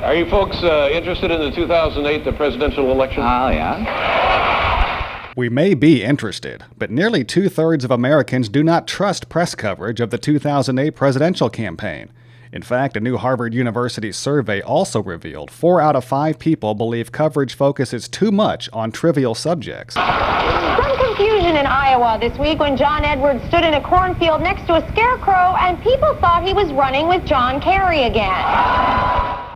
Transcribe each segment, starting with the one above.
Are you folks interested in the 2008 presidential election? Oh, yeah. We may be interested, but nearly 2/3 of Americans do not trust press coverage of the 2008 presidential campaign. In fact, a new Harvard University survey also revealed 4 out of 5 people believe coverage focuses too much on trivial subjects. Some confusion in Iowa this week when John Edwards stood in a cornfield next to a scarecrow and people thought he was running with John Kerry again.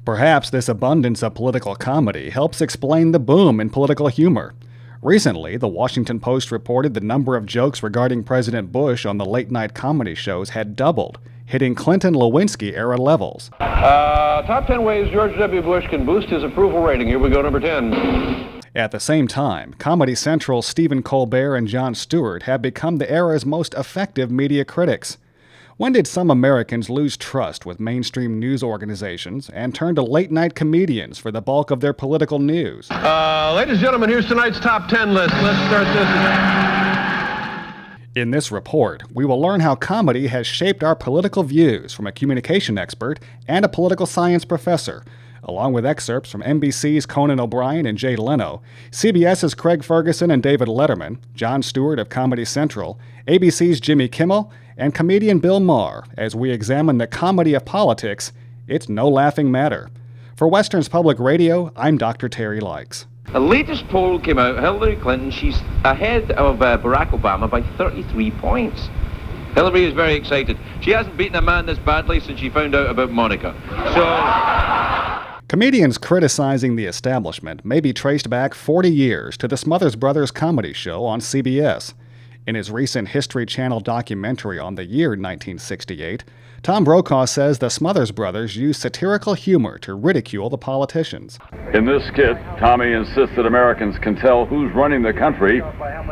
Perhaps this abundance of political comedy helps explain the boom in political humor. Recently, the Washington Post reported the number of jokes regarding President Bush on the late-night comedy shows had doubled, hitting Clinton-Lewinsky-era levels. Top 10 ways George W. Bush can boost his approval rating. Here we go, number 10. At the same time, Comedy Central's Stephen Colbert and Jon Stewart have become the era's most effective media critics. When did some Americans lose trust with mainstream news organizations and turn to late-night comedians for the bulk of their political news? Ladies and gentlemen, here's tonight's top 10 list. Let's start this. In this report, we will learn how comedy has shaped our political views from a communication expert and a political science professor, along with excerpts from NBC's Conan O'Brien and Jay Leno, CBS's Craig Ferguson and David Letterman, Jon Stewart of Comedy Central, ABC's Jimmy Kimmel, and comedian Bill Maher, as we examine the comedy of politics. It's no laughing matter. For Western's Public Radio, I'm Dr. Terry Likes. The latest poll came out. Hillary Clinton, she's ahead of Barack Obama by 33 points. Hillary is very excited. She hasn't beaten a man this badly since she found out about Monica. Comedians criticizing the establishment may be traced back 40 years to the Smothers Brothers comedy show on CBS. In his recent History Channel documentary on the year 1968, Tom Brokaw says the Smothers Brothers used satirical humor to ridicule the politicians. In this skit, Tommy insists that Americans can tell who's running the country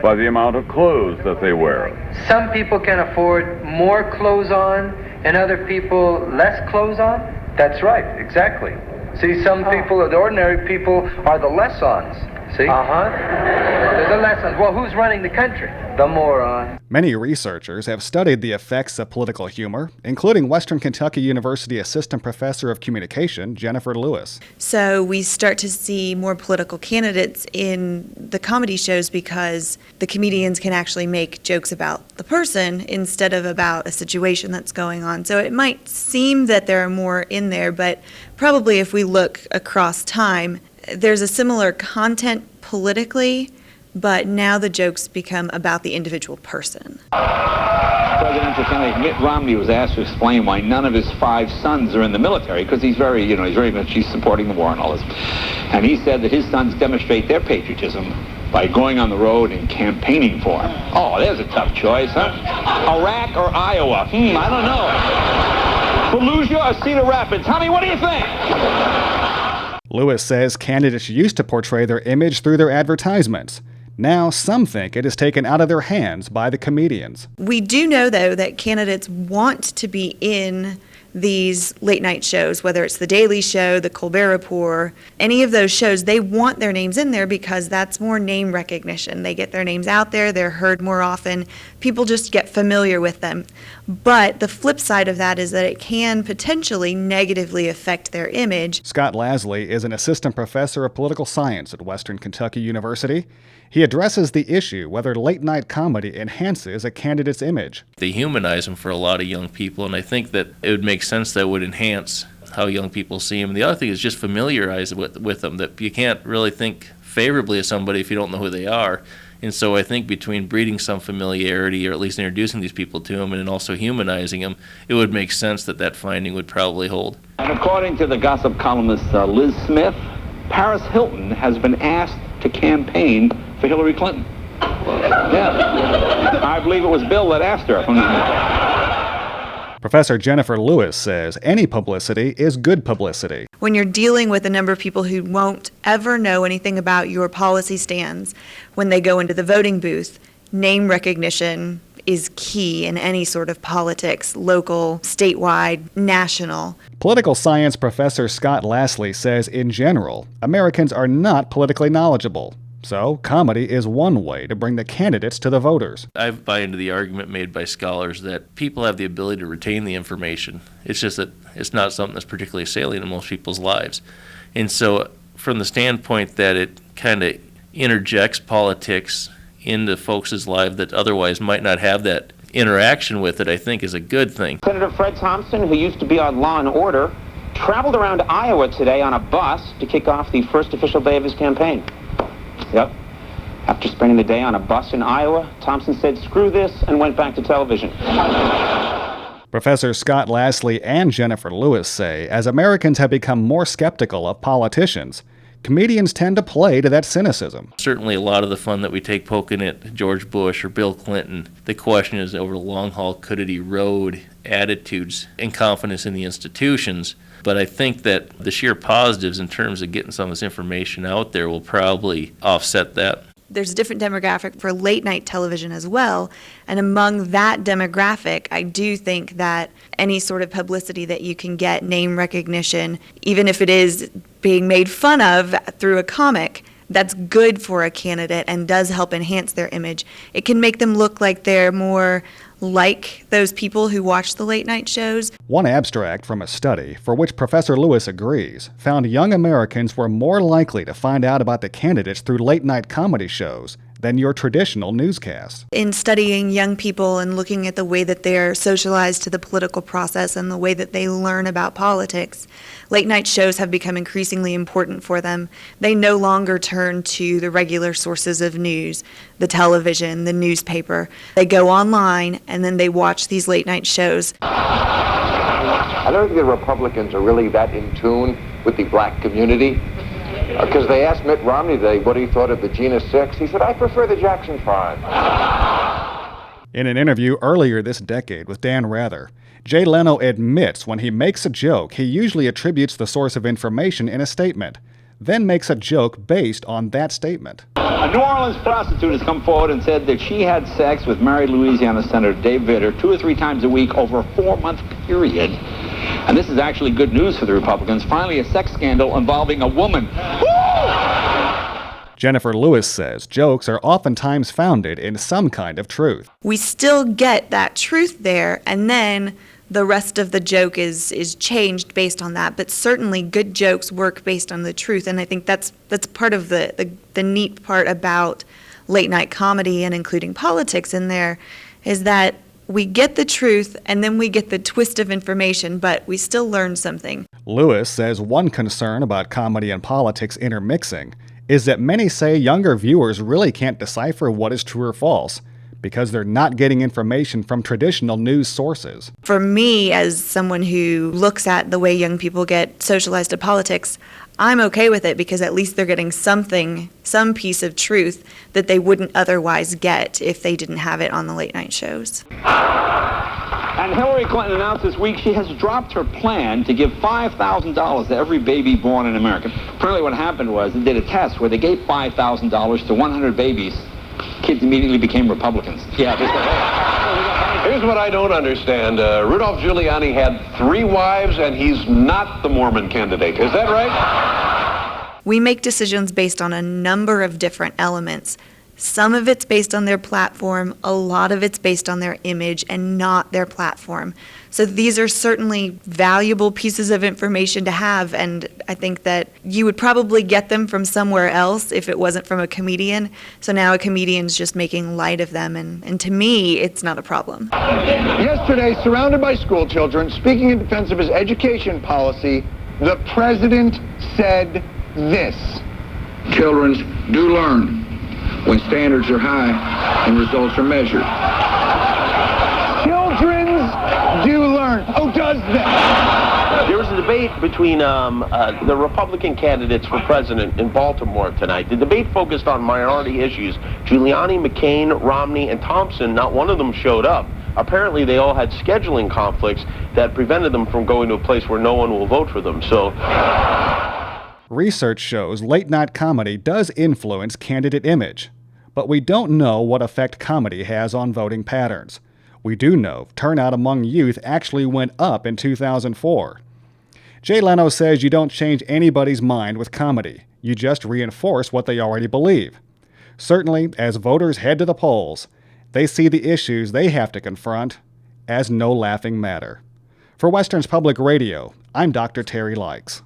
by the amount of clothes that they wear. Some people can afford more clothes on and other people less clothes on? That's right, exactly. See, some people, the ordinary people, are the less-ons. See? They're the lessons. Well, who's running the country? The moron. Many researchers have studied the effects of political humor, including Western Kentucky University Assistant Professor of Communication, Jennifer Lewis. So we start to see more political candidates in the comedy shows because the comedians can actually make jokes about the person instead of about a situation that's going on. So it might seem that there are more in there, but probably if we look across time, there's a similar content politically, but now the jokes become about the individual person. Presidential candidate Mitt Romney was asked to explain why none of his 5 sons are in the military, because he's very much supporting the war and all this. And he said that his sons demonstrate their patriotism by going on the road and campaigning for him. Oh, there's a tough choice, huh? Iraq or Iowa? I don't know. Fallujah or Cedar Rapids? Honey, what do you think? Lewis says candidates used to portray their image through their advertisements. Now, some think it is taken out of their hands by the comedians. We do know, though, that candidates want to be in these late-night shows, whether it's The Daily Show, The Colbert Report, any of those shows. They want their names in there because that's more name recognition. They get their names out there, they're heard more often, people just get familiar with them. But the flip side of that is that it can potentially negatively affect their image. Scott Lasley is an assistant professor of political science at Western Kentucky University. He addresses the issue whether late-night comedy enhances a candidate's image. They humanize them for a lot of young people, and I think that it would make sense that would enhance how young people see them. The other thing is just familiarize with them, that you can't really think favorably of somebody if you don't know who they are. And so I think between breeding some familiarity, or at least introducing these people to them, and then also humanizing them, it would make sense that that finding would probably hold. And according to the gossip columnist Liz Smith, Paris Hilton has been asked to campaign for Hillary Clinton. Yeah. I believe it was Bill that asked her. Professor Jennifer Lewis says any publicity is good publicity. When you're dealing with a number of people who won't ever know anything about your policy stands, when they go into the voting booth, name recognition is key in any sort of politics, local, statewide, national. Political science professor Scott Lasley says in general, Americans are not politically knowledgeable. So, comedy is one way to bring the candidates to the voters. I buy into the argument made by scholars that people have the ability to retain the information. It's just that it's not something that's particularly salient in most people's lives. And so, from the standpoint that it kind of interjects politics into folks' lives that otherwise might not have that interaction with it, I think is a good thing. Senator Fred Thompson, who used to be on Law and Order, traveled around Iowa today on a bus to kick off the first official day of his campaign. Yep. After spending the day on a bus in Iowa, Thompson said, "Screw this," and went back to television. Professor Scott Lassley and Jennifer Lewis say, as Americans have become more skeptical of politicians, comedians tend to play to that cynicism. Certainly a lot of the fun that we take poking at George Bush or Bill Clinton, the question is over the long haul, could it erode attitudes and confidence in the institutions? But I think that the sheer positives in terms of getting some of this information out there will probably offset that. There's a different demographic for late night television as well. And among that demographic, I do think that any sort of publicity that you can get, name recognition, even if it is being made fun of through a comic, that's good for a candidate and does help enhance their image. It can make them look like they're more like those people who watch the late night shows. One abstract from a study, for which Professor Lewis agrees, found young Americans were more likely to find out about the candidates through late night comedy shows than your traditional newscasts. In studying young people and looking at the way that they're socialized to the political process and the way that they learn about politics, late night shows have become increasingly important for them. They no longer turn to the regular sources of news, the television, the newspaper. They go online and then they watch these late night shows. I don't think the Republicans are really that in tune with the black community. Because they asked Mitt Romney today what he thought of the Gina 6. He said, "I prefer the Jackson 5. In an interview earlier this decade with Dan Rather, Jay Leno admits when he makes a joke, he usually attributes the source of information in a statement, then makes a joke based on that statement. A New Orleans prostitute has come forward and said that she had sex with married Louisiana Senator Dave Vitter 2 or 3 times a week over a 4-month period. And this is actually good news for the Republicans. Finally, a sex scandal involving a woman. Jennifer Lewis says jokes are oftentimes founded in some kind of truth. We still get that truth there, and then the rest of the joke is changed based on that. But certainly good jokes work based on the truth, and I think that's part of the neat part about late night comedy and including politics in there, is that we get the truth and then we get the twist of information, but we still learn something. Lewis says one concern about comedy and politics intermixing is that many say younger viewers really can't decipher what is true or false because they're not getting information from traditional news sources. For me, as someone who looks at the way young people get socialized to politics, I'm okay with it because at least they're getting something, some piece of truth that they wouldn't otherwise get if they didn't have it on the late night shows. And Hillary Clinton announced this week she has dropped her plan to give $5,000 to every baby born in America. Apparently what happened was they did a test where they gave $5,000 to 100 babies. Kids immediately became Republicans. Yeah, Here's what I don't understand. Rudolph Giuliani had 3 wives, and he's not the Mormon candidate. Is that right? We make decisions based on a number of different elements. Some of it's based on their platform, a lot of it's based on their image and not their platform. So these are certainly valuable pieces of information to have, and I think that you would probably get them from somewhere else if it wasn't from a comedian. So now a comedian's just making light of them, and to me, it's not a problem. Yesterday, surrounded by school children, speaking in defense of his education policy, the president said this. Children do learn when standards are high and results are measured. Children do learn. Oh, does that? There was a debate between the Republican candidates for president in Baltimore tonight. The debate focused on minority issues. Giuliani, McCain, Romney, and Thompson, not one of them showed up. Apparently, they all had scheduling conflicts that prevented them from going to a place where no one will vote for them. So, research shows late-night comedy does influence candidate image, but we don't know what effect comedy has on voting patterns. We do know turnout among youth actually went up in 2004. Jay Leno says you don't change anybody's mind with comedy. You just reinforce what they already believe. Certainly, as voters head to the polls, they see the issues they have to confront as no laughing matter. For Western's Public Radio, I'm Dr. Terry Likes.